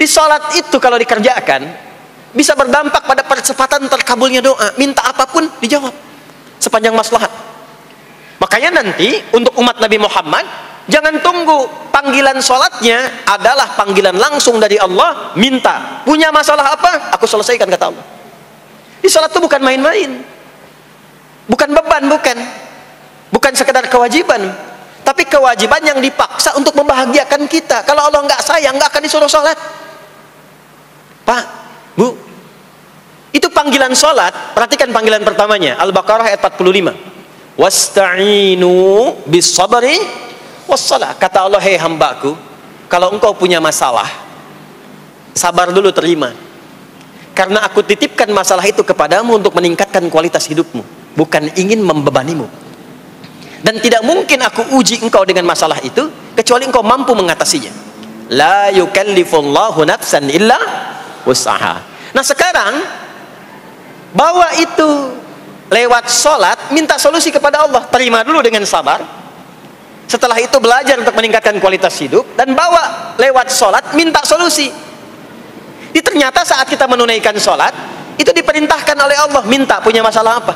Di sholat itu kalau dikerjakan bisa berdampak pada percepatan terkabulnya doa. Minta apapun dijawab sepanjang maslahat. Makanya nanti untuk umat Nabi Muhammad, jangan tunggu panggilan sholatnya adalah panggilan langsung dari Allah. Minta, punya masalah apa? Aku selesaikan, kata Allah. Di sholat itu bukan main-main, bukan beban, bukan sekedar kewajiban, tapi kewajiban yang dipaksa untuk membahagiakan kita. Kalau Allah nggak sayang, nggak akan disuruh sholat. Pak, Bu, itu panggilan sholat. Perhatikan panggilan pertamanya, Al-Baqarah ayat 45. Wasta'inu bis sabri wassalah. Kata Allah, hei hambaku, kalau engkau punya masalah, sabar dulu, terima. Karena aku titipkan masalah itu kepadamu untuk meningkatkan kualitas hidupmu, bukan ingin membebanimu. Dan tidak mungkin aku uji engkau dengan masalah itu kecuali engkau mampu mengatasinya. La yukallifullahu nafsan illa wus'aha. Nah sekarang bawa itu lewat sholat, minta solusi kepada Allah. Terima dulu dengan sabar. Setelah itu belajar untuk meningkatkan kualitas hidup, dan bawa lewat sholat, minta solusi. Ternyata saat kita menunaikan sholat, itu diperintahkan oleh Allah, minta punya masalah apa.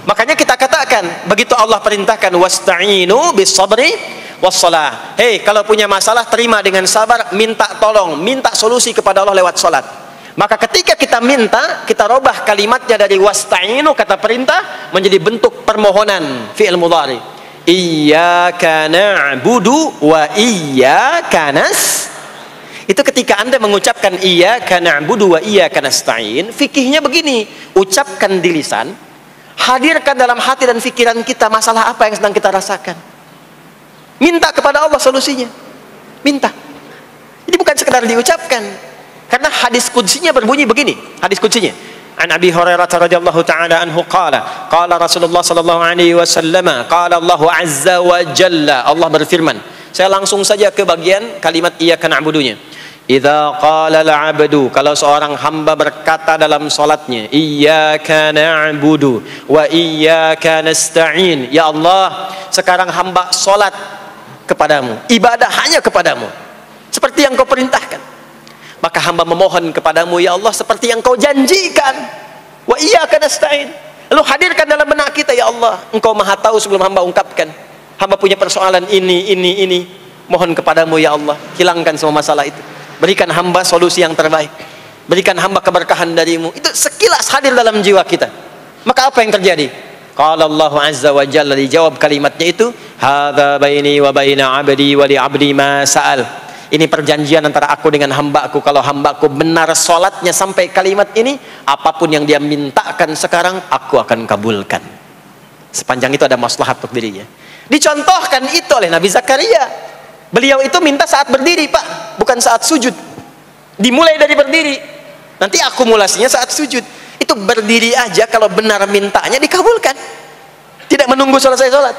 Makanya kita katakan, begitu Allah perintahkan wasta'inu bis sabri wassalah. Hei, kalau punya masalah terima dengan sabar, minta tolong, minta solusi kepada Allah lewat sholat. Maka ketika kita minta, kita robah kalimatnya dari wasta'inu, kata perintah, menjadi bentuk permohonan, fi'il mudhari. Iyyaka na'budu wa iyyaka nasta'in. Itu ketika Anda mengucapkan iyyaka na'budu wa iyyaka nasta'in, fikihnya begini, ucapkan di lisan, hadirkan dalam hati dan pikiran kita masalah apa yang sedang kita rasakan. Minta kepada Allah solusinya. Minta. Jadi bukan sekedar diucapkan. Karena hadis qudsinya berbunyi begini, hadis qudsinya. An Abi Hurairah radhiyallahu ta'ala anhu qala, qala Rasulullah sallallahu alaihi wasallam, qala Allah azza wa jalla, Allah berfirman. Saya langsung saja ke bagian kalimat iyyaka na'budunya. Idza qala al-'abdu, kalau seorang hamba berkata dalam salatnya, iyyaka na'budu wa iyyaka nasta'in, ya Allah, sekarang hamba salat kepadamu, ibadah hanya kepadamu, seperti yang kau perintahkan. Maka hamba memohon kepadamu, ya Allah, seperti yang kau janjikan. Wa iyyaka nasta'in. Lalu hadirkan dalam benak kita, ya Allah, engkau maha tahu sebelum hamba ungkapkan. Hamba punya persoalan ini. Mohon kepadamu, ya Allah, hilangkan semua masalah itu. Berikan hamba solusi yang terbaik. Berikan hamba keberkahan darimu. Itu sekilas hadir dalam jiwa kita. Maka apa yang terjadi? Qala Allah azza wa jalla, dijawab kalimatnya itu, hadza baini wa baina 'abdi wa li 'abdi ma sa'al. Ini perjanjian antara aku dengan hambaku. Kalau hambaku benar sholatnya sampai kalimat ini, apapun yang dia mintakan sekarang, aku akan kabulkan. Sepanjang itu ada maslahat untuk dirinya. Dicontohkan itu oleh Nabi Zakaria. Beliau itu minta saat berdiri, Pak, bukan saat sujud. Dimulai dari berdiri, nanti akumulasinya saat sujud. Itu berdiri aja, kalau benar mintanya dikabulkan, tidak menunggu selesai sholat.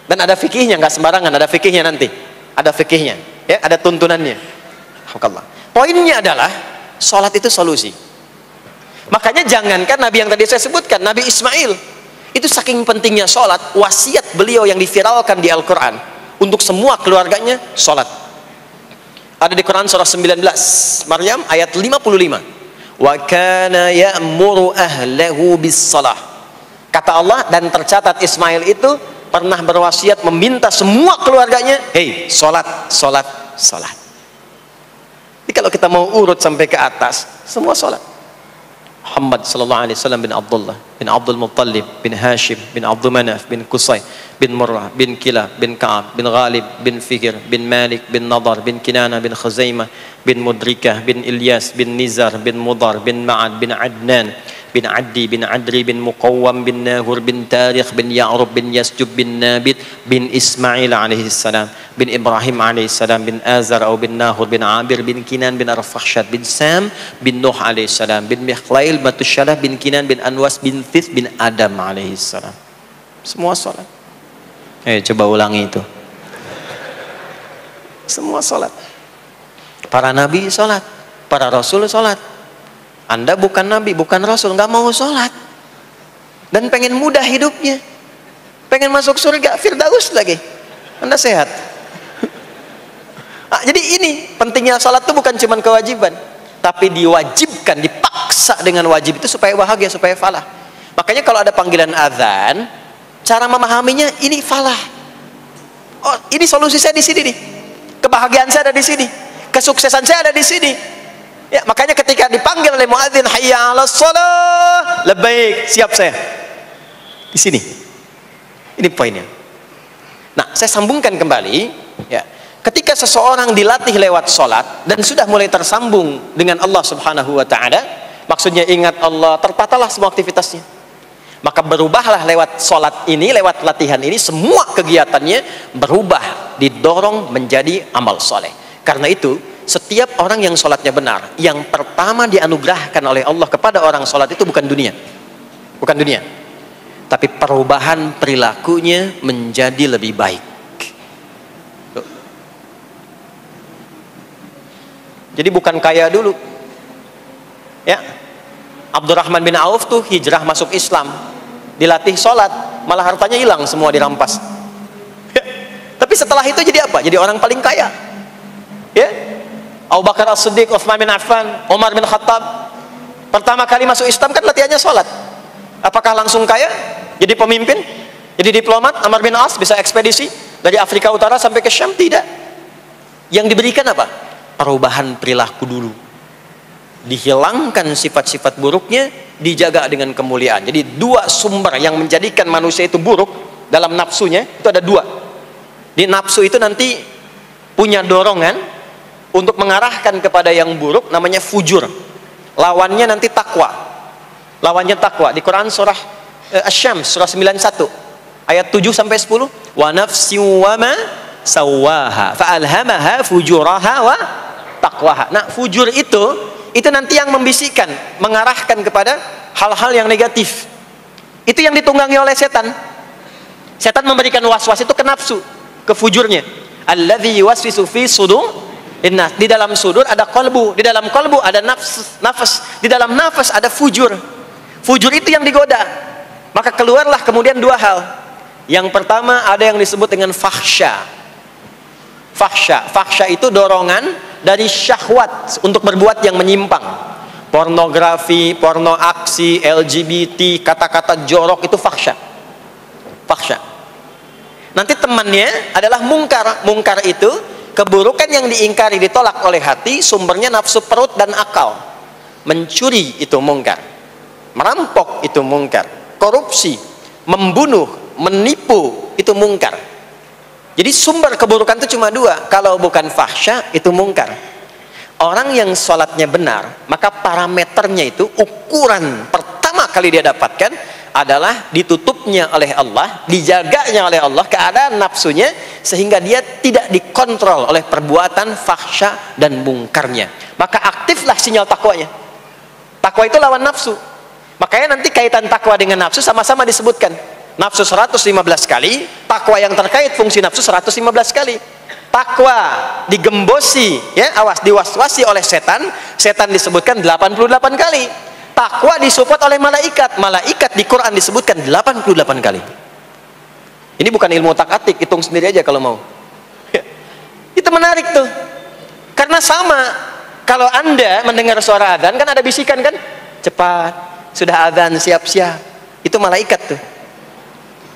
Dan ada fikihnya, nggak sembarangan, ada fikihnya nanti. Ada fikihnya, ya, ada tuntunannya. Alhamdulillah. Poinnya adalah sholat itu solusi. Makanya jangankan Nabi yang tadi saya sebutkan, Nabi Ismail, itu saking pentingnya sholat, wasiat beliau yang diviralkan di Al-Quran untuk semua keluarganya, sholat. Ada di Quran surah 19 Maryam ayat 55. Wa kana ya'muru ahlahu bis salah. Kata Allah, dan tercatat Ismail itu pernah berwasiat meminta semua keluarganya, hei, sholat, sholat, sholat. Jadi kalau kita mau urut sampai ke atas, semua sholat. Muhammad sallallahu alaihi wasallam bin Abdullah bin Abdul Muttalib bin Hashim bin Abdul Manaf bin Qusay bin Murrah bin Kilab bin Ka'ab bin Ghalib bin Fihr bin Malik bin Nadar bin Kinana bin Khuzaimah bin Mudrikah bin Ilyas bin Nizar bin Mudar bin Ma'ad bin Adnan bin Addi bin Adri bin Muqawwam bin Nahur bin Tarikh bin Ya'rub bin Yasjub bin Nabit bin Ismail alaihi salam bin Ibrahim alaihi salam bin Azar atau bin Nahur bin Abir bin Kinan bin Arfakhshad bin Sam bin Nuh alaihi salam bin Mikhlail Matusyalah bin Kinan bin Anwas bin Thith bin Adam alaihi salam. Semua salat. Coba ulangi itu. Semua salat. Para nabi salat, para rasul salat. Anda bukan nabi, bukan rasul, nggak mau sholat, dan pengen mudah hidupnya, pengen masuk surga Firdaus lagi, Anda sehat, Nah, jadi ini pentingnya salat itu bukan cuma kewajiban, tapi diwajibkan, dipaksa dengan wajib itu supaya bahagia, supaya falah. Makanya kalau ada panggilan azan, cara memahaminya ini falah. Oh, ini solusi saya di sini nih. Kebahagiaan saya ada di sini. Kesuksesan saya ada di sini. Ya, makanya ketika dipanggil oleh muadzin, hayya 'alas shalah, labbaik, siap saya. Di sini. Ini poinnya. Nah, saya sambungkan kembali, ya. Ketika seseorang dilatih lewat salat dan sudah mulai tersambung dengan Allah Subhanahu wa taala, maksudnya ingat Allah, tertatalah semua aktivitasnya. Maka berubahlah lewat salat ini, lewat latihan ini, semua kegiatannya berubah, didorong menjadi amal soleh. Karena itu, setiap orang yang sholatnya benar, yang pertama dianugerahkan oleh Allah kepada orang sholat itu bukan dunia, bukan dunia, tapi perubahan perilakunya menjadi lebih baik. Jadi bukan kaya dulu, ya. Abdurrahman bin Auf tuh hijrah masuk Islam, dilatih sholat, malah hartanya hilang semua, dirampas. Ya. Tapi setelah itu jadi apa? Jadi orang paling kaya. Ya. Abu Bakar As-Siddiq, Utsman bin Affan, Umar bin Khattab, pertama kali masuk Islam kan latihannya sholat. Apakah langsung kaya? Jadi pemimpin? Jadi diplomat? Amr bin As bisa ekspedisi dari Afrika Utara sampai ke Syam? Tidak. Yang diberikan apa? Perubahan perilaku dulu, dihilangkan sifat-sifat buruknya, dijaga dengan kemuliaan. Jadi dua sumber yang menjadikan manusia itu buruk dalam nafsunya itu ada dua. Di nafsu itu nanti punya dorongan untuk mengarahkan kepada yang buruk, namanya fujur. Lawannya nanti takwa. Lawannya takwa. Di Quran surah Asy-Syams surah 91 ayat 7 sampai 10, wa nafsi wa ma sawaha fa'alhamaha fujuraha wa taqwaha. Nah, fujur itu nanti yang membisikkan, mengarahkan kepada hal-hal yang negatif. Itu yang ditunggangi oleh setan. Setan memberikan was-was itu ke nafsu, ke fujurnya. Alladzi yuwaswisu fi sudur innas. Di dalam sudur ada qalbu, di dalam qalbu ada nafas, di dalam nafas ada fujur. Fujur itu yang digoda. Maka keluarlah kemudian dua hal. Yang pertama ada yang disebut dengan fahsya. Fahsya itu dorongan dari syahwat untuk berbuat yang menyimpang. Pornografi, porno aksi, LGBT, kata-kata jorok itu fahsya. Nanti temannya adalah mungkar. Mungkar itu keburukan yang diingkari, ditolak oleh hati, sumbernya nafsu perut dan akal. Mencuri itu mungkar, merampok itu mungkar, korupsi, membunuh, menipu itu mungkar. Jadi sumber keburukan itu cuma dua. Kalau bukan fahsya itu mungkar. Orang yang sholatnya benar, maka parameternya itu, ukuran pertama kali dia dapatkan adalah ditutupnya oleh Allah, dijaganya oleh Allah keadaan nafsunya, sehingga dia tidak dikontrol oleh perbuatan fahsya dan mungkarnya. Maka aktiflah sinyal takwanya. Takwa itu lawan nafsu. Makanya nanti kaitan takwa dengan nafsu sama-sama disebutkan. Nafsu 115 kali, takwa yang terkait fungsi nafsu 115 kali. Takwa digembosi, ya, awas, diwaswasi oleh setan, setan disebutkan 88 kali. Takwa disupport oleh malaikat, malaikat di Quran disebutkan 88 kali. Ini bukan ilmu tak-atik, hitung sendiri aja kalau mau. Itu menarik tuh. Karena sama, kalau Anda mendengar suara adzan kan ada bisikan kan? Cepat, sudah adzan, siap-siap. Itu malaikat tuh.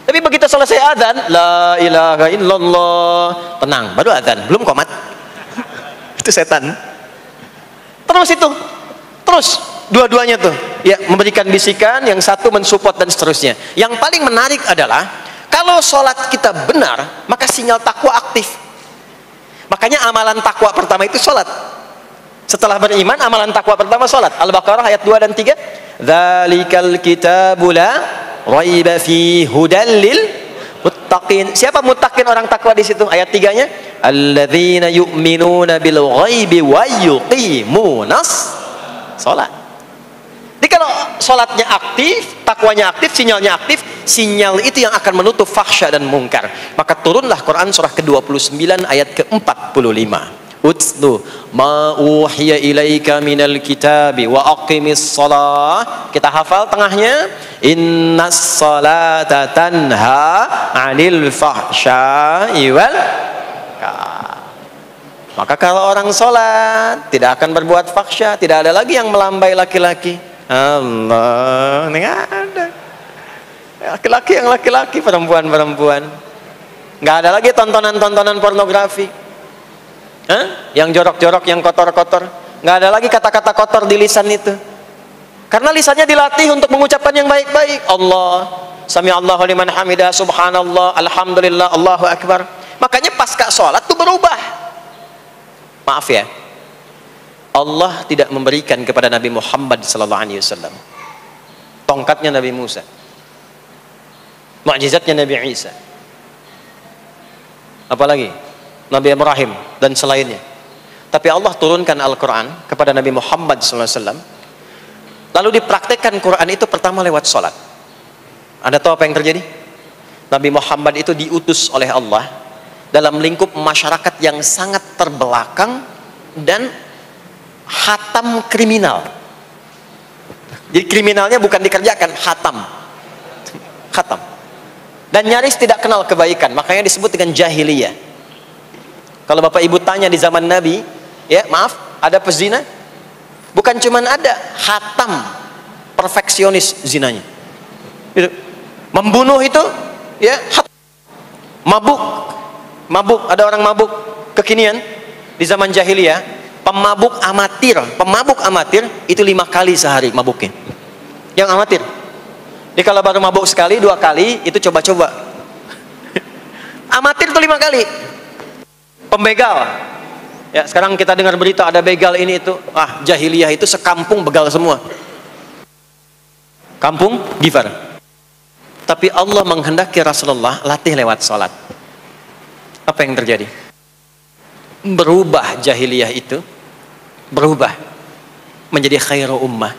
Tapi begitu selesai adzan, la ilaha illallah, tenang, baru adzan, belum qomat. Itu setan. Terus dua-duanya tuh, ya, memberikan bisikan, yang satu mensupport dan seterusnya. Yang paling menarik adalah kalau sholat kita benar, maka sinyal takwa aktif. Makanya amalan takwa pertama itu sholat. Setelah beriman, amalan takwa pertama sholat. Al-Baqarah ayat 2 dan 3. Dzalikal kitabu la raiba fi hudal lil muttaqin. Siapa muttaqin, orang takwa di situ? Ayat 3-nya, alladzina yu'minuna bil ghaibi wa yuqimunas shalah. Jadi kalau sholatnya aktif, takwanya aktif, sinyalnya aktif, sinyal itu yang akan menutup fahsya dan mungkar. Maka turunlah Quran surah ke-29 ayat ke-45. Utlu ma uhiya ilaika minal kitabi wa aqimis shalah. Kita hafal tengahnya, innas salata tanha 'anil fahsya'i wal munkar. Maka kalau orang sholat tidak akan berbuat fahsya, tidak ada lagi yang melambai laki-laki. Allah, ini nggak ada. Laki-laki yang laki-laki, perempuan-perempuan. Nggak ada lagi tontonan-tontonan pornografi. Yang jorok-jorok, yang kotor-kotor. Nggak ada lagi kata-kata kotor di lisan itu. Karena lisannya dilatih untuk mengucapkan yang baik-baik. Allah, sami Allahu liman hamidah, subhanallah, alhamdulillah, Allahu akbar. Makanya pasca sholat itu berubah. Maaf ya, Allah tidak memberikan kepada Nabi Muhammad SAW tongkatnya Nabi Musa, mukjizatnya Nabi Isa, apalagi Nabi Ibrahim dan selainnya. Tapi Allah turunkan Al-Quran kepada Nabi Muhammad SAW, lalu dipraktekkan Quran itu pertama lewat sholat. Anda tahu apa yang terjadi? Nabi Muhammad itu diutus oleh Allah dalam lingkup masyarakat yang sangat terbelakang dan hatam kriminal. Jadi kriminalnya bukan dikerjakan, hatam. Dan nyaris tidak kenal kebaikan, makanya disebut dengan jahiliyah. Kalau Bapak Ibu tanya di zaman Nabi, ya maaf, ada pezina? Bukan cuman ada, hatam, perfeksionis zinanya. Itu. Membunuh itu, ya, mabuk, ada orang mabuk kekinian di zaman jahiliyah, pemabuk amatir itu 5 kali sehari mabuknya. Yang amatir. Jadi kalau baru mabuk sekali, 2 kali itu coba-coba. Amatir itu 5 kali. Pembegal. Ya, sekarang kita dengar berita ada begal ini itu. Jahiliyah itu sekampung begal semua. Kampung Gifar. Tapi Allah menghendaki Rasulullah latih lewat salat. Apa yang terjadi? Berubah jahiliyah itu, berubah menjadi khairu ummah.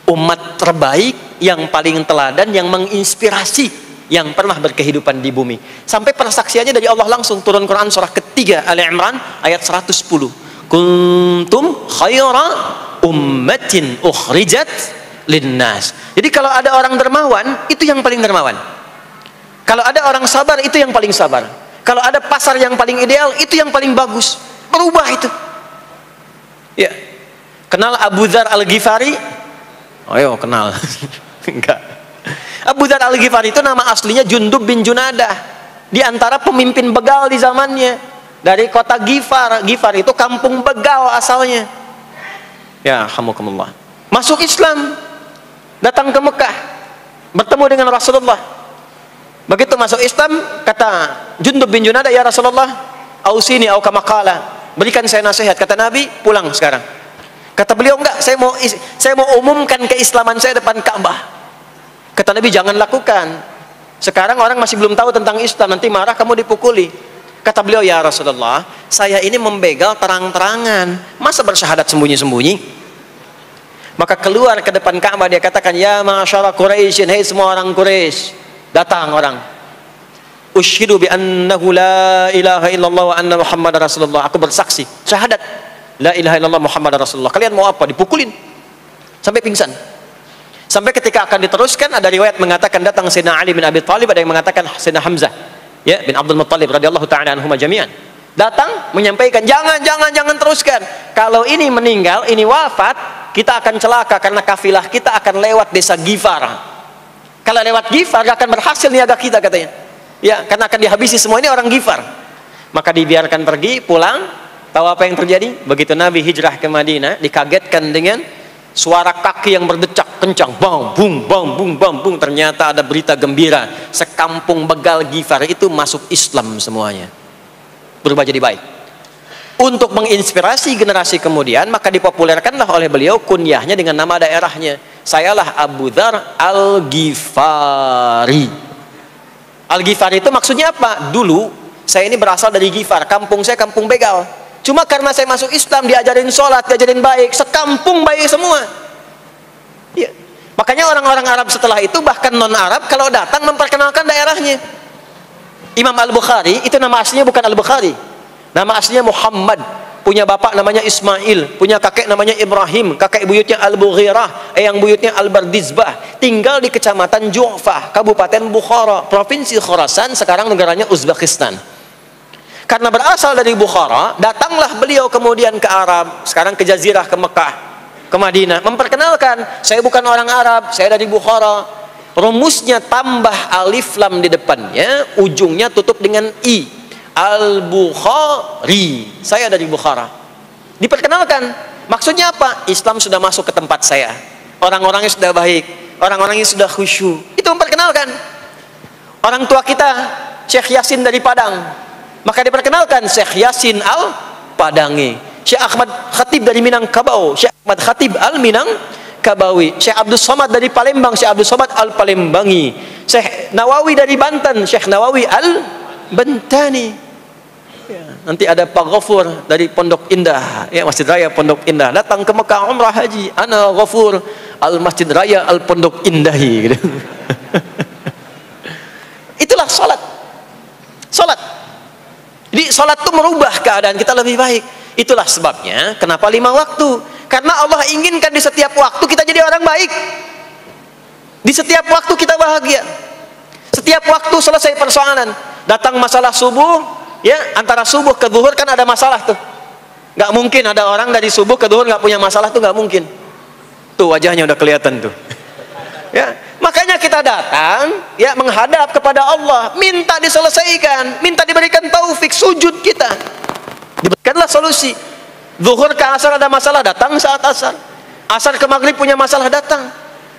Umat terbaik yang paling teladan, yang menginspirasi, yang pernah berkehidupan di bumi. Sampai persaksiannya dari Allah langsung, turun Quran surah ketiga Ali Imran ayat 110. Kuntum khaira ummatin ukhrijat linnas. Jadi kalau ada orang dermawan, itu yang paling dermawan. Kalau ada orang sabar, itu yang paling sabar. Kalau ada pasar yang paling ideal, itu yang paling bagus. Berubah itu. Ya. Kenal Abu Dzar Al-Ghifari? Ayo kenal. Enggak. Abu Dzar Al-Ghifari itu nama aslinya Jundub bin Junadah. Di antara pemimpin begal di zamannya. Dari kota Ghifar. Ghifar itu kampung begal asalnya. Ya, hamukumullah. Masuk Islam. Datang ke Mekah. Bertemu dengan Rasulullah. Begitu masuk Islam, kata Jundub bin Junadah, ya Rasulullah, ausini au kama qala, berikan saya nasihat. Kata Nabi, pulang sekarang. Kata beliau, enggak, saya mau umumkan keislaman saya depan Ka'bah. Kata Nabi, jangan lakukan. Sekarang orang masih belum tahu tentang Islam, nanti marah kamu dipukuli. Kata beliau, ya Rasulullah, saya ini membegal terang-terangan, masa bersyahadat sembunyi-sembunyi? Maka keluar ke depan Ka'bah, dia katakan, ya ma'asyara Quraisyin, hei semua orang Quraisy. Datang orang, ushidu bi annahu la ilaha illallah wa anna Muhammadar Rasulullah. Aku bersaksi, syahadat la ilaha illallah Muhammadar Rasulullah. Kalian mau apa? Dipukulin sampai pingsan. Sampai ketika akan diteruskan, ada riwayat mengatakan datang Sayyidina Ali bin Abi Thalib, ada yang mengatakan Sayyidina Hamzah, ya, bin Abdul Muttalib radhiyallahu ta'ala anhuma jami'an. Datang menyampaikan, jangan teruskan. Kalau ini meninggal, ini wafat, kita akan celaka karena kafilah kita akan lewat desa Ghifar. Kalau lewat Ghifar gak akan berhasil niaga kita, katanya. Ya, karena akan dihabisi semua ini orang Ghifar. Maka dibiarkan pergi, pulang. Tahu apa yang terjadi? Begitu Nabi hijrah ke Madinah, dikagetkan dengan suara kaki yang berdecak kencang, bang, bung. Ternyata ada berita gembira, sekampung begal Ghifar itu masuk Islam semuanya, berubah jadi baik. Untuk menginspirasi generasi kemudian, maka dipopulerkanlah oleh beliau kunyahnya dengan nama daerahnya. Sayalah Abu Dzar Al-Ghifari. Al-Ghifari itu maksudnya apa? Dulu saya ini berasal dari Ghifar, kampung saya kampung begal. Cuma karena saya masuk Islam, diajarin sholat, diajarin baik, sekampung baik semua. Ya. Makanya orang-orang Arab setelah itu, bahkan non-Arab, kalau datang memperkenalkan daerahnya. Imam Al-Bukhari, itu nama aslinya bukan Al-Bukhari. Nama aslinya Muhammad, punya bapak namanya Ismail, punya kakek namanya Ibrahim, kakek buyutnya Al-Bughirah, yang buyutnya Al-Bardizbah, tinggal di kecamatan Ju'fah, Kabupaten Bukhara, Provinsi Khorasan, sekarang negaranya Uzbekistan. Karena berasal dari Bukhara, datanglah beliau kemudian ke Arab, sekarang ke Jazirah, ke Mekah, ke Madinah, memperkenalkan, saya bukan orang Arab, saya dari Bukhara. Rumusnya tambah alif lam di depannya, ujungnya tutup dengan i. Al-Bukhari, saya dari Bukhara. Diperkenalkan, maksudnya apa? Islam sudah masuk ke tempat saya, orang-orangnya sudah baik, orang-orangnya sudah khusyuk. Itu memperkenalkan. Orang tua kita, Syekh Yasin dari Padang, maka diperkenalkan Syekh Yasin Al-Padangi. Syekh Ahmad Khatib dari Minangkabau, Syekh Ahmad Khatib Al-Minangkabawi. Syekh Abdul Somad dari Palembang, Syekh Abdul Somad Al-Palembangi. Syekh Nawawi dari Banten, Syekh Nawawi Al-Bantani. Ya, nanti ada Pak Ghafur dari Pondok Indah, ya, Masjid Raya Pondok Indah, datang ke Mekah umrah haji. Ana Ghafur Al-Masjid Raya Al-Pondok Indahi, gitu. Itulah salat. Salat. Jadi salat itu merubah keadaan kita lebih baik. Itulah sebabnya kenapa 5 waktu. Karena Allah inginkan di setiap waktu kita jadi orang baik. Di setiap waktu kita bahagia. Setiap waktu selesai persoalan. Datang masalah subuh, ya, antara subuh ke zuhur kan ada masalah tuh. Nggak mungkin ada orang dari subuh ke zuhur nggak punya masalah tuh, nggak mungkin. Tuh wajahnya udah kelihatan tuh. Ya, makanya kita datang, ya, menghadap kepada Allah, minta diselesaikan, minta diberikan taufik, sujud kita, diberikanlah solusi. Zuhur ke asar ada masalah, datang saat asar. Asar ke maghrib punya masalah, datang.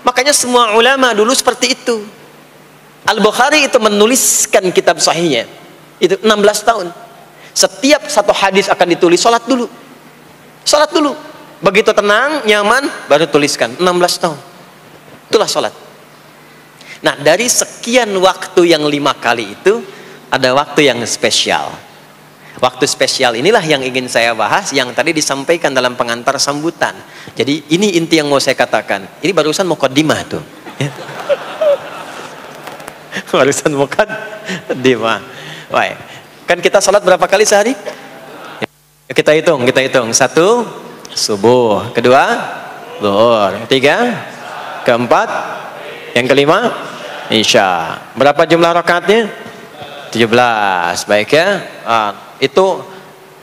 Makanya semua ulama dulu seperti itu. Al-Bukhari itu menuliskan kitab sahihnya itu 16 tahun. Setiap satu hadis akan ditulis, salat dulu. Salat dulu. Begitu tenang, nyaman, baru tuliskan. 16 tahun. Itulah sholat. Nah, dari sekian waktu yang 5 kali itu, ada waktu yang spesial. Waktu spesial inilah yang ingin saya bahas, yang tadi disampaikan dalam pengantar sambutan. Jadi ini inti yang mau saya katakan. Ini barusan muqaddimah tuh. Barusan muqaddimah. Baik. Kan kita sholat berapa kali sehari? Kita hitung. 1, subuh. 2, zuhur. 3, keempat, yang kelima, isya. Berapa jumlah rakaatnya? 17. Baik ya. Itu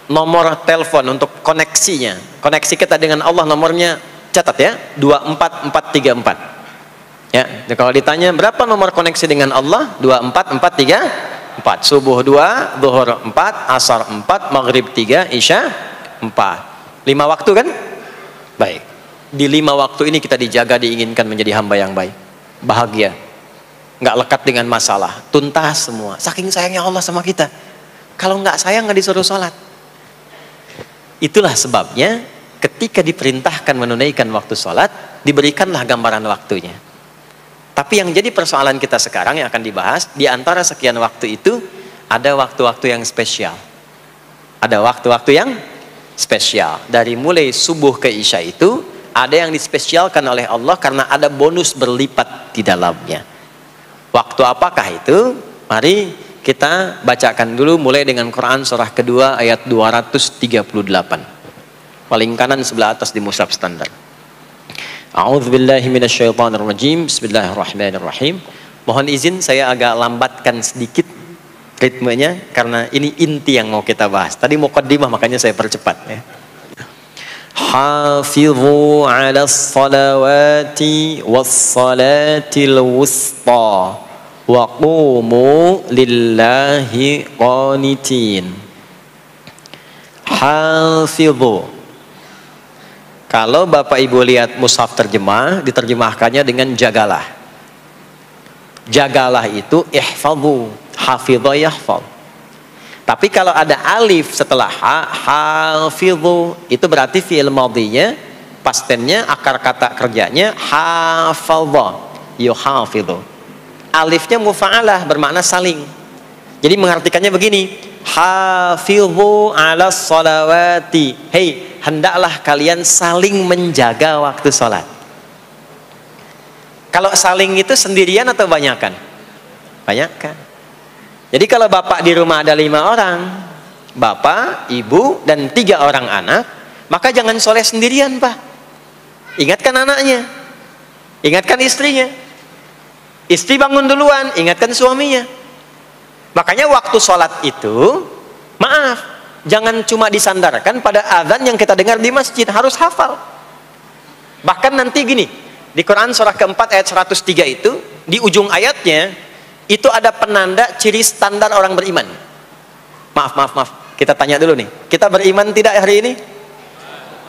nomor telepon untuk koneksinya. Koneksi kita dengan Allah nomornya catat ya. 24434. Ya. Kalau ditanya berapa nomor koneksi dengan Allah? 24434. Subuh 2, zuhur 4, asar 4, maghrib 3, isya 4. 5 waktu kan? Baik. Di 5 waktu ini kita dijaga, diinginkan menjadi hamba yang baik, bahagia, nggak lekat dengan masalah, tuntas semua. Saking sayangnya Allah sama kita. Kalau nggak sayang nggak disuruh sholat. Itulah sebabnya ketika diperintahkan menunaikan waktu sholat, diberikanlah gambaran waktunya. Tapi yang jadi persoalan kita sekarang yang akan dibahas, di antara sekian waktu itu ada waktu-waktu yang spesial. Ada waktu-waktu yang spesial. Dari mulai subuh ke isya itu ada yang dispesialkan oleh Allah karena ada bonus berlipat di dalamnya. Waktu apakah itu? Mari kita bacakan dulu mulai dengan Quran surah kedua ayat 238. Paling kanan sebelah atas di mushaf standar. A'udzubillahi minasyaitonirrajim. Bismillahirrahmanirrahim. Mohon izin saya agak lambatkan sedikit ritmenya karena ini inti yang mau kita bahas. Tadi muqaddimah makanya saya percepat ya. Hafizu 'alas salawati was-salatil wusta wa qumu lillahi qanitin. Hafizu. Kalau Bapak Ibu lihat mushaf terjemah, diterjemahkannya dengan jagalah. Jagalah itu ihfazu, hafidha yahfaz. Tapi kalau ada alif setelah hafizu, itu berarti fi'il madhinya, past tense-nya, akar kata kerjanya hafadha, yuhafidhu. Alifnya mufa'alah, bermakna saling. Jadi mengartikannya begini, hafidhu 'alas salawati. Hei, hendaklah kalian saling menjaga waktu sholat. Kalau saling itu sendirian atau banyakan? Banyakan. Jadi kalau bapak di rumah ada 5 orang, bapak, ibu, dan 3 orang anak, maka jangan soleh sendirian, Pak. Ingatkan anaknya, ingatkan istrinya. Istri bangun duluan, ingatkan suaminya. Makanya waktu sholat itu Maaf, jangan cuma disandarkan pada azan yang kita dengar di masjid, harus hafal. Bahkan nanti gini, di Quran surah keempat ayat 103 itu, di ujung ayatnya, itu ada penanda ciri standar orang beriman. Maaf. Kita tanya dulu nih, kita beriman tidak hari ini?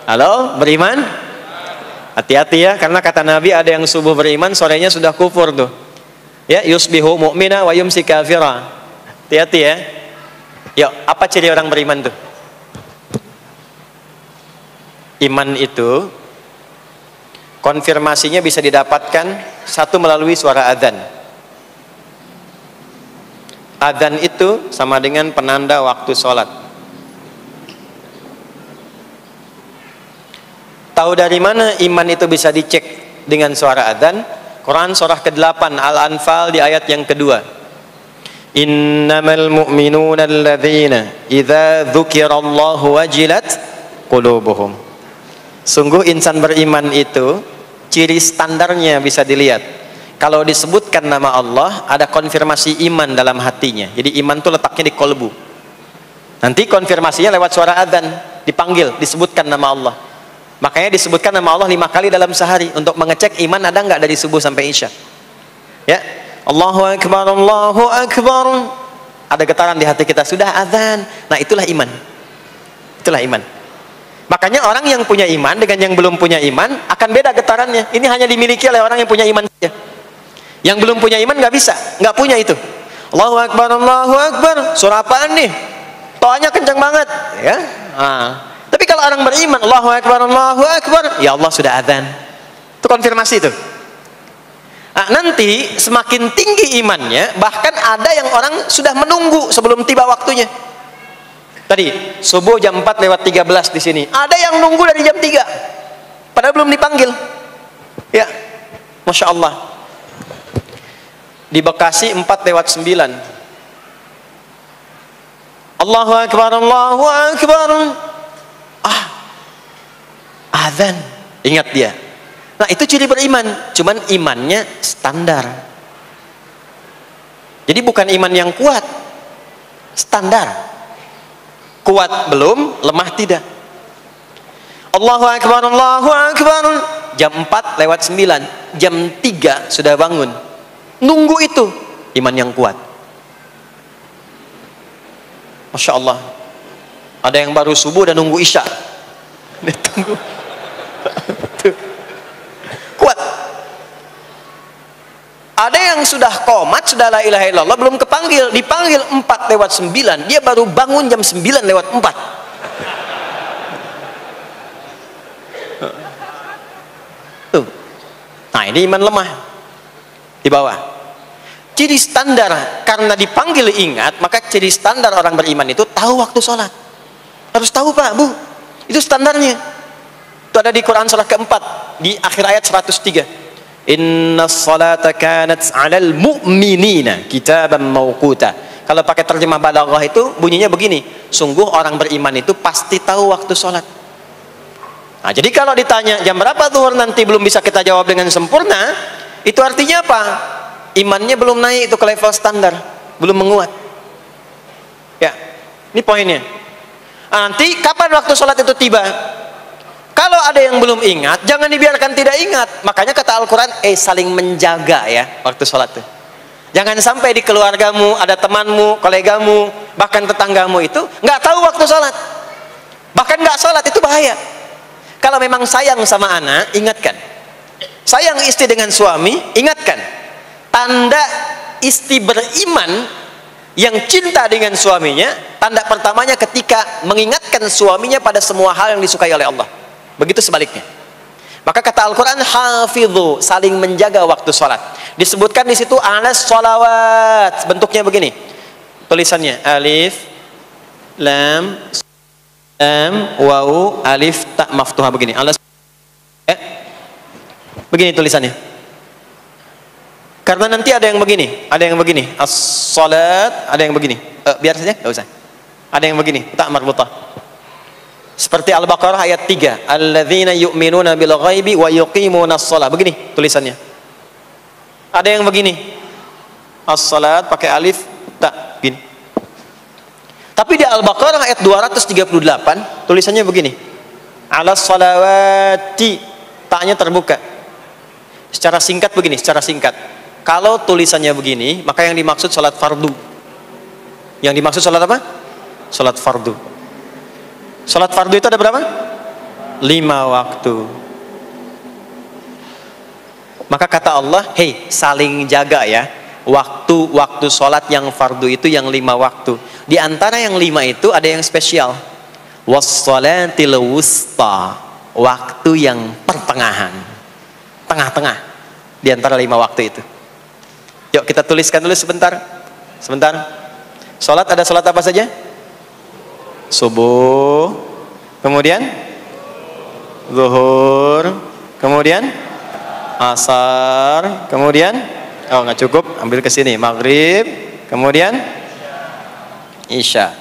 Halo, beriman? Hati-hati ya, karena kata Nabi ada yang subuh beriman, sorenya sudah kufur tuh. Ya, yusbihu mu'mina wa yumsi kafira. Hati-hati ya. Yuk, apa ciri orang beriman tuh? Iman itu konfirmasinya bisa didapatkan satu melalui suara adzan. Adzan itu sama dengan penanda waktu sholat. Tahu dari mana iman itu bisa dicek dengan suara adzan? Quran surah ke-8 Al-Anfal di ayat yang kedua. Innamal mu'minuna alladzina idza dzukirallahu wajilat qulubuhum. Sungguh insan beriman itu ciri standarnya bisa dilihat. Kalau disebutkan nama Allah, ada konfirmasi iman dalam hatinya. Jadi iman itu letaknya di kolbu. Nanti konfirmasinya lewat suara adzan, dipanggil, disebutkan nama Allah. Makanya disebutkan nama Allah 5 kali dalam sehari untuk mengecek iman ada nggak dari subuh sampai isya. Ya, Allahu Akbar, Allahu Akbar. Ada getaran di hati kita, sudah adzan. Nah, itulah iman. Itulah iman. Makanya orang yang punya iman dengan yang belum punya iman akan beda getarannya. Ini hanya dimiliki oleh orang yang punya iman saja. Yang belum punya iman nggak bisa, nggak punya itu. Allahu Akbar, Allahu Akbar. Surah apaan nih? Toanya kencang banget, ya. Tapi kalau orang beriman, Allahu Akbar, Allahu Akbar, ya Allah sudah adzan. Itu konfirmasi itu. Nah, nanti semakin tinggi imannya, bahkan ada yang orang sudah menunggu sebelum tiba waktunya. Tadi subuh jam 4 lewat 13 di sini. Ada yang nunggu dari jam 3. Padahal belum dipanggil. Ya. Masya Allah. Di Bekasi 4 lewat 9. Allahu Akbar, Allahu Akbar. Azan. Ingat dia. Nah, itu ciri beriman. Cuman imannya standar. Jadi bukan iman yang kuat. Standar. Kuat belum, lemah tidak. Allahu Akbar, Allahu Akbar. Jam 4 lewat 9. Jam 3 sudah bangun. Nunggu itu. Iman yang kuat. Masya Allah. Ada yang baru subuh dan nunggu isya. Tunggu. Kuat. Ada yang sudah qomat, sudah la ilaha illallah, belum kepanggil, dipanggil 4 lewat 9, dia baru bangun jam 9 lewat 4. Tuh. Nah, ini iman lemah di bawah. Ciri standar karena dipanggil ingat, maka ciri standar orang beriman itu tahu waktu sholat. Harus tahu Pak, Bu. Itu standarnya. Itu ada di Quran surah keempat di akhir ayat 103. Inna salata kanat 'alal mu'minina kitaban mawquta. Kalau pakai terjemah balaghah itu bunyinya begini, sungguh orang beriman itu pasti tahu waktu sholat. Nah, jadi kalau ditanya jam berapa zuhur nanti belum bisa kita jawab dengan sempurna, itu artinya apa? Imannya belum naik itu ke level standar, belum menguat. Ya, ini poinnya. Nanti kapan waktu sholat itu tiba? Kalau ada yang belum ingat, jangan dibiarkan tidak ingat. Makanya kata Al-Quran, saling menjaga ya waktu sholat itu. Jangan sampai di keluargamu, ada temanmu, kolegamu, bahkan tetanggamu itu nggak tahu waktu sholat. Bahkan nggak sholat, itu bahaya. Kalau memang sayang sama anak, ingatkan. Sayang istri dengan suami, ingatkan. Tanda istri beriman yang cinta dengan suaminya, tanda pertamanya ketika mengingatkan suaminya pada semua hal yang disukai oleh Allah. Begitu sebaliknya. Maka kata Al-Quran, hafidhu, saling menjaga waktu sholat. Disebutkan di situ alas sholawat. Bentuknya begini. Tulisannya alif, lam, waw, alif, ta maftuha begini. Alas, begini tulisannya. Karena nanti ada yang begini, ada yang begini. As-sholat, ada yang begini. Biar saja, nggak usah. Ada yang begini, ta marbutah. Seperti Al-Baqarah ayat 3, alladzina yu'minuna bil ghaibi wa yuqimunas shalah. Begini tulisannya. Ada yang begini. As-salat pakai alif ta gini. Tapi di Al-Baqarah ayat 238 tulisannya begini. Alas salawati, taknya terbuka. Secara singkat begini, secara singkat. Kalau tulisannya begini, maka yang dimaksud salat fardu. Yang dimaksud salat apa? Salat fardu. Salat fardu itu ada berapa? 5 waktu. Maka kata Allah, hei, saling jaga ya. Waktu sholat yang fardu itu yang 5 waktu. Di antara yang 5 itu ada yang spesial. Wassalatil wusta, waktu yang pertengahan, tengah-tengah di antara 5 waktu itu. Yuk kita tuliskan dulu sebentar. Sholat ada sholat apa saja? Subuh, kemudian zuhur, kemudian asar, kemudian nggak cukup, ambil ke sini, maghrib, kemudian isya.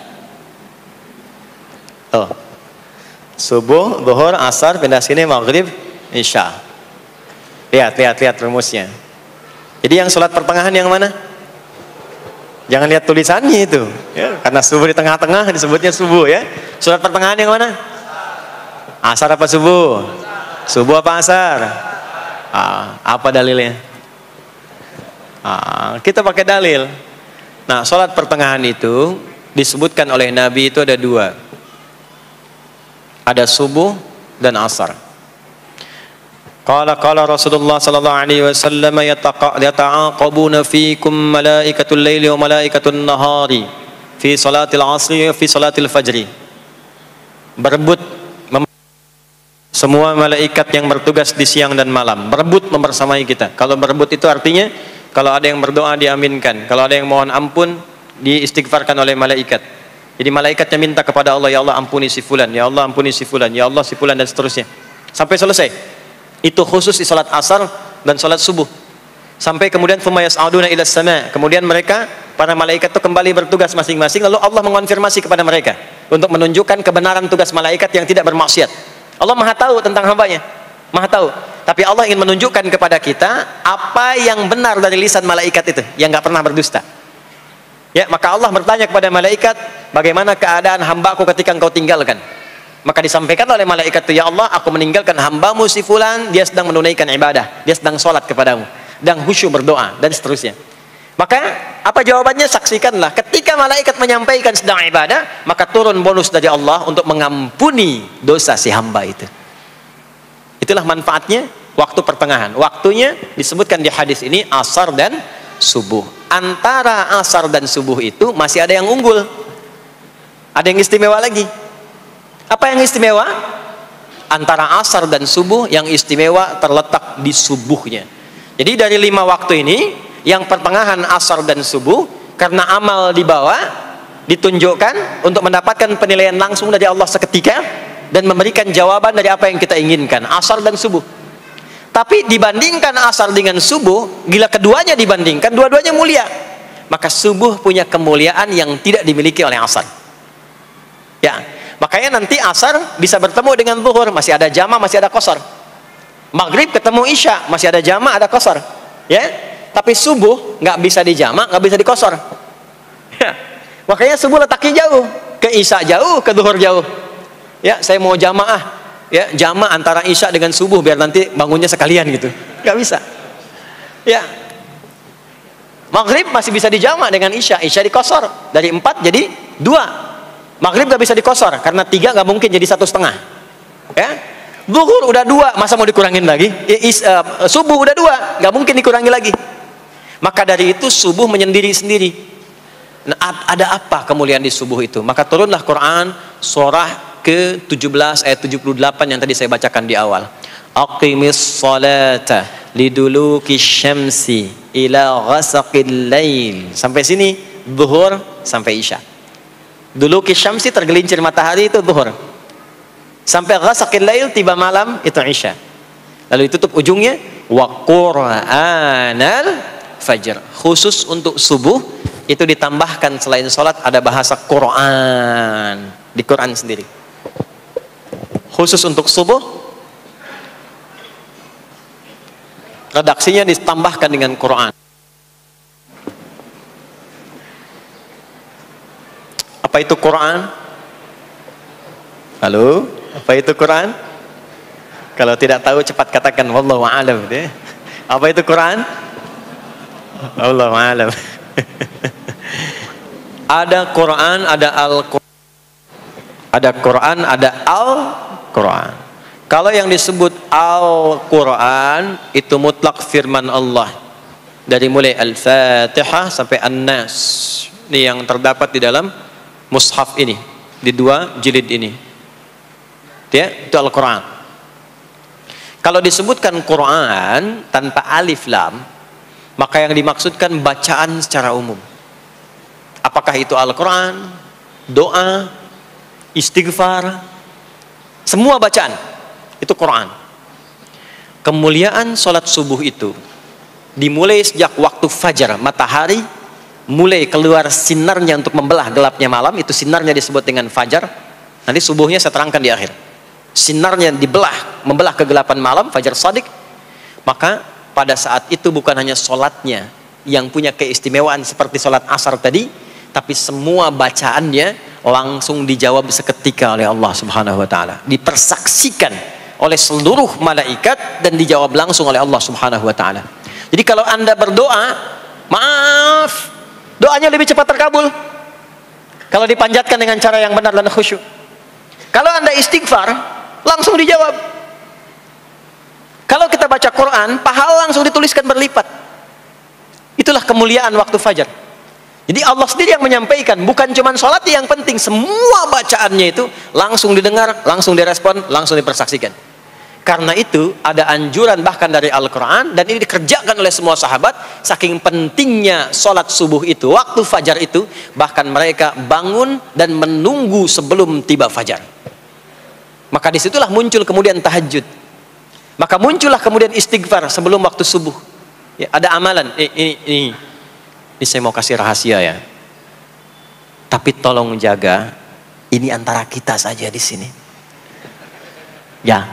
Subuh, zuhur, asar, pindah sini, maghrib, isya. Lihat rumusnya. Jadi yang sholat pertengahan yang mana? Jangan lihat tulisannya itu ya, karena subuh di tengah-tengah disebutnya subuh ya. Sholat pertengahan yang mana? Asar apa subuh? Subuh apa asar? Apa dalilnya? Kita pakai dalil. Nah, sholat pertengahan itu disebutkan oleh Nabi itu ada 2. Ada subuh dan asar. Qala Rasulullah sallallahu alaihi wasallam yata'aqabuna fiikum malaikatul laili wa malaikatul nahari fi salatil asri wa fi salatil fajri. Berebut semua malaikat yang bertugas di siang dan malam, berebut membersamai kita. Kalau berebut itu artinya kalau ada yang berdoa diaminkan, kalau ada yang mohon ampun diistighfarkan oleh malaikat. Jadi malaikatnya minta kepada Allah, ya Allah ampuni si fulan, ya Allah ampuni si fulan, ya Allah si fulan, dan seterusnya sampai selesai. Itu khusus di salat asar dan salat subuh. Sampai kemudian thumma yas'aduna ila sama', kemudian mereka para malaikat itu kembali bertugas masing-masing, lalu Allah mengonfirmasi kepada mereka untuk menunjukkan kebenaran tugas malaikat yang tidak bermaksiat. Allah Maha tahu tentang hambanya, Maha tahu. Tapi Allah ingin menunjukkan kepada kita apa yang benar dari lisan malaikat itu, yang nggak pernah berdusta. Ya, maka Allah bertanya kepada malaikat, bagaimana keadaan hambaku ketika engkau tinggalkan? Maka disampaikan oleh malaikat itu, ya Allah, aku meninggalkan hambamu si fulan, dia sedang menunaikan ibadah, dia sedang sholat kepadamu, dan khusyuk berdoa, dan seterusnya. Maka apa jawabannya? Saksikanlah, ketika malaikat menyampaikan sedang ibadah, maka turun bonus dari Allah untuk mengampuni dosa si hamba itu. Itulah manfaatnya waktu pertengahan. Waktunya disebutkan di hadis ini asar dan subuh. Antara asar dan subuh itu masih ada yang unggul, ada yang istimewa lagi. Apa yang istimewa? Antara asar dan subuh yang istimewa terletak di subuhnya. Jadi dari 5 waktu ini, yang pertengahan asar dan subuh, karena amal di bawah ditunjukkan untuk mendapatkan penilaian langsung dari Allah seketika dan memberikan jawaban dari apa yang kita inginkan, asar dan subuh. Tapi dibandingkan asar dengan subuh, gila keduanya dibandingkan, dua-duanya mulia. Maka subuh punya kemuliaan yang tidak dimiliki oleh asar. Ya, makanya nanti asar bisa bertemu dengan zuhur, masih ada jama, masih ada qasar. Maghrib ketemu isya, masih ada jama, ada qasar. Ya, tapi subuh nggak bisa dijama, nggak bisa dikosor. Ya. Makanya subuh letaknya jauh, ke isya jauh, ke zuhur jauh. Ya, saya mau jamaah, ya jama antara isya dengan subuh biar nanti bangunnya sekalian gitu, nggak bisa. Ya, maghrib masih bisa dijama dengan isya, isya dikosor dari 4 jadi 2. Maghrib nggak bisa dikosor karena 3 nggak mungkin jadi 1,5. Ya, zuhur udah 2, masa mau dikurangin lagi? Subuh udah 2, nggak mungkin dikurangi lagi. Maka dari itu subuh menyendiri sendiri. Nah, ada apa kemuliaan di subuh itu? Maka turunlah Quran surah ke-17 ayat 78 yang tadi saya bacakan di awal. Aqimis salata liduluki syamsi ila ghasaqil lail. Sampai sini zuhur sampai isya. Duluki syamsi tergelincir matahari itu zuhur. Sampai ghasaqil lail tiba malam itu isya. Lalu ditutup ujungnya wa qur'anal fajr. Khusus untuk subuh itu ditambahkan selain sholat ada bahasa Quran di Quran sendiri. Khusus untuk subuh redaksinya ditambahkan dengan Quran. Apa itu Quran? Halo, apa itu Quran? Kalau tidak tahu cepat katakan wallahu a'lam. Apa itu Quran? Wallahu a'lam. Ada Quran, ada Al-Quran. Ada Quran, ada Al-Quran. Kalau yang disebut Al-Quran itu mutlak firman Allah. Dari mulai Al-Fatihah sampai An-Nas. Ini yang terdapat di dalam mushaf ini, di 2 jilid ini. Ya, itu Al-Quran. Kalau disebutkan Quran tanpa alif lam, maka yang dimaksudkan bacaan secara umum. Apakah itu Al-Quran, doa, istighfar, semua bacaan itu Quran. Kemuliaan sholat subuh itu dimulai sejak waktu fajar, matahari mulai keluar sinarnya untuk membelah gelapnya malam, itu sinarnya disebut dengan fajar. Nanti subuhnya saya terangkan di akhir. Sinarnya dibelah, membelah kegelapan malam, fajar shadiq. Maka pada saat itu bukan hanya sholatnya yang punya keistimewaan seperti sholat asar tadi, tapi semua bacaannya langsung dijawab seketika oleh Allah Subhanahu wa taala, dipersaksikan oleh seluruh malaikat dan dijawab langsung oleh Allah Subhanahu wa taala. Jadi kalau Anda berdoa, maaf, doanya lebih cepat terkabul kalau dipanjatkan dengan cara yang benar dan khusyuk. Kalau Anda istighfar, langsung dijawab. Kalau kita baca Quran, pahala langsung dituliskan berlipat. Itulah kemuliaan waktu fajar. Jadi Allah sendiri yang menyampaikan, bukan cuma sholat yang penting, semua bacaannya itu langsung didengar, langsung direspon, langsung dipersaksikan. Karena itu ada anjuran bahkan dari Al-Quran, dan ini dikerjakan oleh semua sahabat, saking pentingnya sholat subuh itu, waktu fajar itu, bahkan mereka bangun dan menunggu sebelum tiba fajar. Maka disitulah muncul kemudian tahajud. Maka muncullah kemudian istighfar sebelum waktu subuh. Ya, ada amalan, ini saya mau kasih rahasia ya. Tapi tolong jaga, ini antara kita saja di sini. Ya,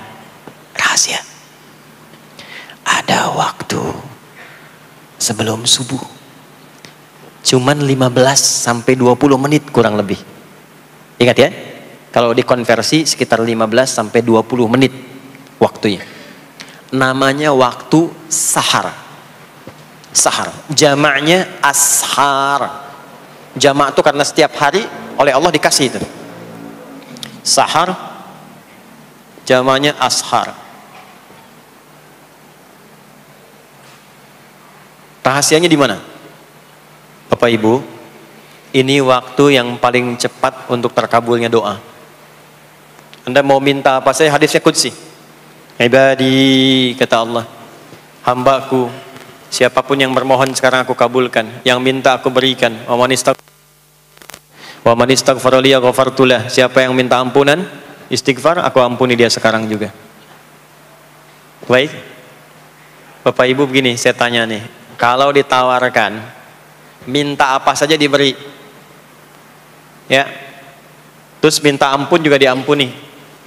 rahasia. Ada waktu sebelum subuh. Cuman 15 sampai 20 menit kurang lebih. Ingat ya, kalau dikonversi sekitar 15 sampai 20 menit waktunya. Namanya waktu sahar. Sahar, jamaknya ashar. Jamak itu karena setiap hari oleh Allah dikasih itu. Sahar, jamaknya ashar. Rahasianya di mana? Bapak Ibu, ini waktu yang paling cepat untuk terkabulnya doa. Anda mau minta apa saja, hadisnya qudsi. Ibadi, kata Allah, hambaku, siapapun yang bermohon sekarang aku kabulkan, yang minta aku berikan. Wa man istaghfara li ghafartu lah. Siapa yang minta ampunan, istighfar, aku ampuni dia sekarang juga. Baik, Bapak Ibu, begini saya tanya nih, kalau ditawarkan minta apa saja diberi, ya, terus minta ampun juga diampuni,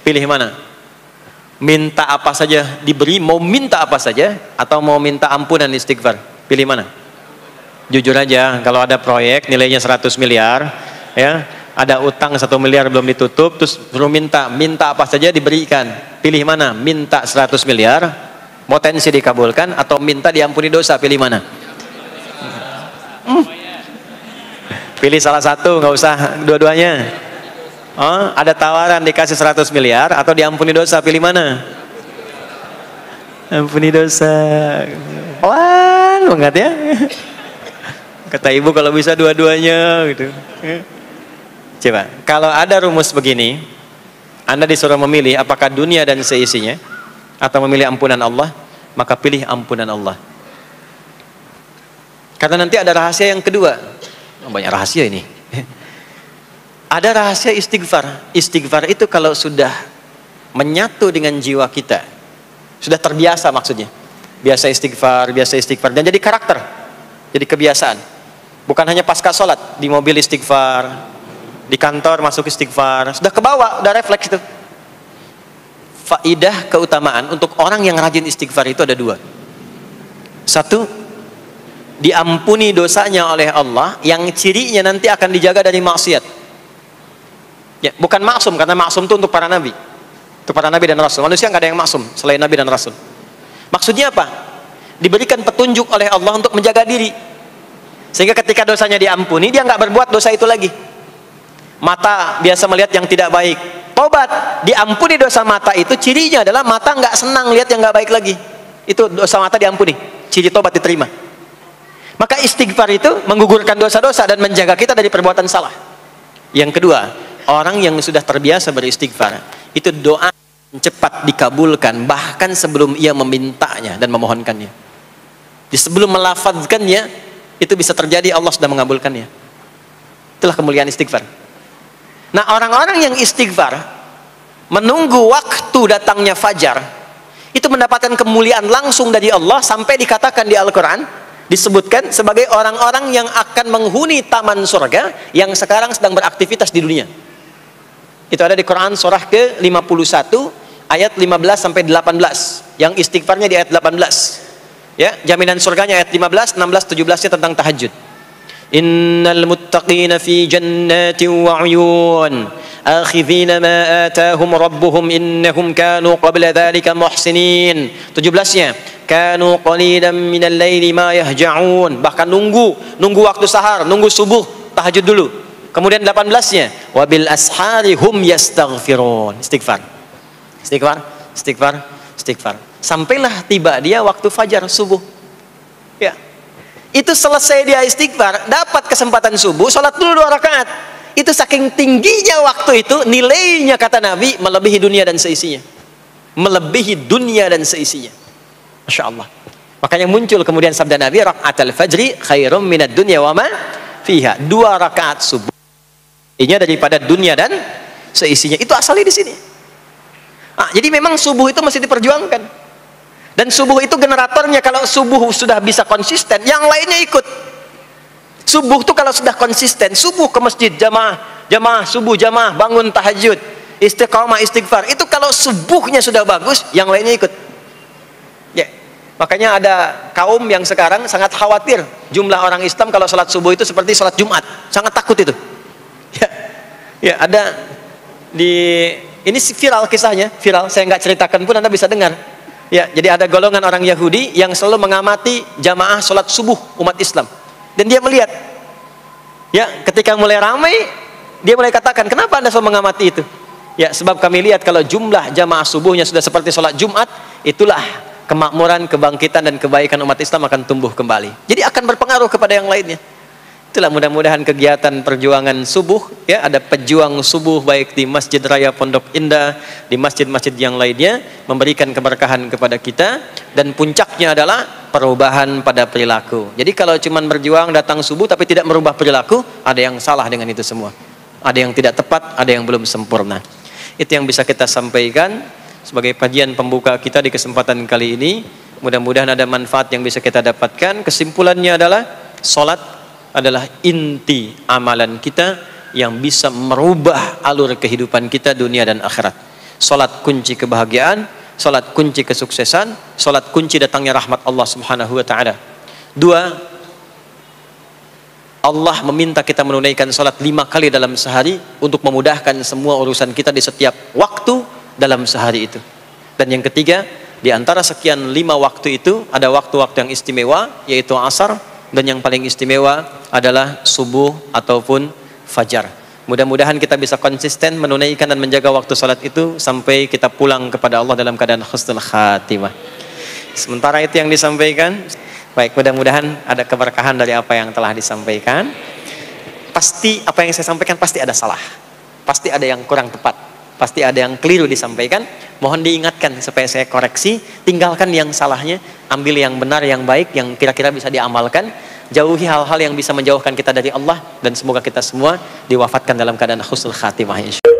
pilih mana? Minta apa saja diberi, mau minta apa saja, atau mau minta ampunan istighfar, pilih mana? Jujur aja, kalau ada proyek nilainya 100 miliar, ya, ada utang 1 miliar belum ditutup, terus belum minta apa saja diberikan, pilih mana? Minta 100 miliar potensi dikabulkan, atau minta diampuni dosa, pilih mana? Pilih salah satu, nggak usah dua-duanya. Oh, ada tawaran dikasih 100 miliar atau diampuni dosa, pilih mana? Ampuni dosa. Wah, banget ya. Kata ibu kalau bisa dua-duanya gitu. Coba, kalau ada rumus begini, Anda disuruh memilih apakah dunia dan seisinya atau memilih ampunan Allah, maka pilih ampunan Allah. Karena nanti ada rahasia yang kedua. Banyak rahasia ini. Ada rahasia istighfar. Istighfar itu kalau sudah menyatu dengan jiwa kita, sudah terbiasa, maksudnya biasa istighfar, dan jadi karakter, jadi kebiasaan. Bukan hanya pasca sholat, di mobil istighfar, di kantor masuk istighfar, sudah kebawa, udah refleks itu. Faidah keutamaan untuk orang yang rajin istighfar itu ada 2. Satu, diampuni dosanya oleh Allah, yang cirinya nanti akan dijaga dari maksiat. Ya, bukan maksum, karena maksum itu untuk para nabi. Untuk para nabi dan rasul. Manusia nggak ada yang maksum selain nabi dan rasul. Maksudnya apa? Diberikan petunjuk oleh Allah untuk menjaga diri. Sehingga ketika dosanya diampuni, dia nggak berbuat dosa itu lagi. Mata biasa melihat yang tidak baik. Tobat, diampuni dosa mata itu, cirinya adalah mata nggak senang lihat yang nggak baik lagi. Itu dosa mata diampuni. Ciri tobat diterima. Maka istighfar itu menggugurkan dosa-dosa dan menjaga kita dari perbuatan salah. Yang kedua, orang yang sudah terbiasa beristighfar, itu doa cepat dikabulkan bahkan sebelum ia memintanya dan memohonkannya. Di sebelum melafazkannya, itu bisa terjadi Allah sudah mengabulkannya. Itulah kemuliaan istighfar. Nah, orang-orang yang istighfar menunggu waktu datangnya fajar, itu mendapatkan kemuliaan langsung dari Allah, sampai dikatakan di Al-Quran, disebutkan sebagai orang-orang yang akan menghuni taman surga yang sekarang sedang beraktivitas di dunia. Itu ada di Quran surah ke-51 ayat 15 sampai 18. Yang istighfarnya di ayat 18. Ya, jaminan surganya ayat 15, 16, 17-nya tentang tahajud. Innal muttaqina fi jannatin wa 'uyun akhidhina ma atahum rabbuhum innahum kanu qabla dhalika muhsinin. 17-nya kanu qalilan minal laili ma yahja'un, bahkan nunggu waktu sahar, nunggu subuh, tahajud dulu. Kemudian 18-nya wabil ashari hum yastaghfirun. Istighfar. Sampailah tiba dia waktu fajar subuh. Ya. Itu selesai dia istighfar, dapat kesempatan subuh, salat dulu 2 rakaat. Itu saking tingginya waktu itu, nilainya kata Nabi melebihi dunia dan seisinya. Melebihi dunia dan seisinya. Masya Allah. Makanya muncul kemudian sabda Nabi, raka'atul fajri khairum minad dunya wa ma fiha. 2 rakaat subuh ini daripada dunia dan seisinya. Itu asalnya di sini. Jadi memang subuh itu masih diperjuangkan. Dan subuh itu generatornya, kalau subuh sudah bisa konsisten, yang lainnya ikut. Subuh itu kalau sudah konsisten, subuh ke masjid jamaah subuh jamaah, bangun tahajud, istiqamah istighfar. Itu kalau subuhnya sudah bagus, yang lainnya ikut. Ya. Makanya ada kaum yang sekarang sangat khawatir jumlah orang Islam kalau sholat subuh itu seperti sholat Jumat, sangat takut itu. Ya, ada ini viral kisahnya, viral. Saya nggak ceritakan pun Anda bisa dengar. Ya, jadi ada golongan orang Yahudi yang selalu mengamati jamaah sholat subuh umat Islam, dan dia melihat, ya, ketika mulai ramai, dia mulai katakan, kenapa Anda selalu mengamati itu? Ya, sebab kami lihat kalau jumlah jamaah subuhnya sudah seperti sholat Jumat, itulah kemakmuran, kebangkitan dan kebaikan umat Islam akan tumbuh kembali. Jadi akan berpengaruh kepada yang lainnya. Itulah mudah-mudahan kegiatan perjuangan subuh, ya, ada pejuang subuh baik di Masjid Raya Pondok Indah, di masjid-masjid yang lainnya, memberikan keberkahan kepada kita, dan puncaknya adalah perubahan pada perilaku. Jadi kalau cuma berjuang datang subuh tapi tidak merubah perilaku, ada yang salah dengan itu semua. Ada yang tidak tepat, ada yang belum sempurna. Itu yang bisa kita sampaikan sebagai kajian pembuka kita di kesempatan kali ini. Mudah-mudahan ada manfaat yang bisa kita dapatkan. Kesimpulannya adalah salat adalah inti amalan kita yang bisa merubah alur kehidupan kita dunia dan akhirat. Salat kunci kebahagiaan, salat kunci kesuksesan, salat kunci datangnya rahmat Allah Subhanahu wa taala. 2, Allah meminta kita menunaikan salat 5 kali dalam sehari untuk memudahkan semua urusan kita di setiap waktu dalam sehari itu. Dan yang ketiga, di antara sekian 5 waktu itu ada waktu-waktu yang istimewa, yaitu asar, dan yang paling istimewa adalah subuh ataupun fajar. Mudah-mudahan kita bisa konsisten menunaikan dan menjaga waktu salat itu sampai kita pulang kepada Allah dalam keadaan husnul khatimah. Sementara itu yang disampaikan. Baik, mudah-mudahan ada keberkahan dari apa yang telah disampaikan. Pasti apa yang saya sampaikan pasti ada salah, pasti ada yang kurang tepat, pasti ada yang keliru disampaikan. Mohon diingatkan supaya saya koreksi, tinggalkan yang salahnya, ambil yang benar, yang baik, yang kira-kira bisa diamalkan. Jauhi hal-hal yang bisa menjauhkan kita dari Allah, dan semoga kita semua diwafatkan dalam keadaan husnul khatimah, insya Allah.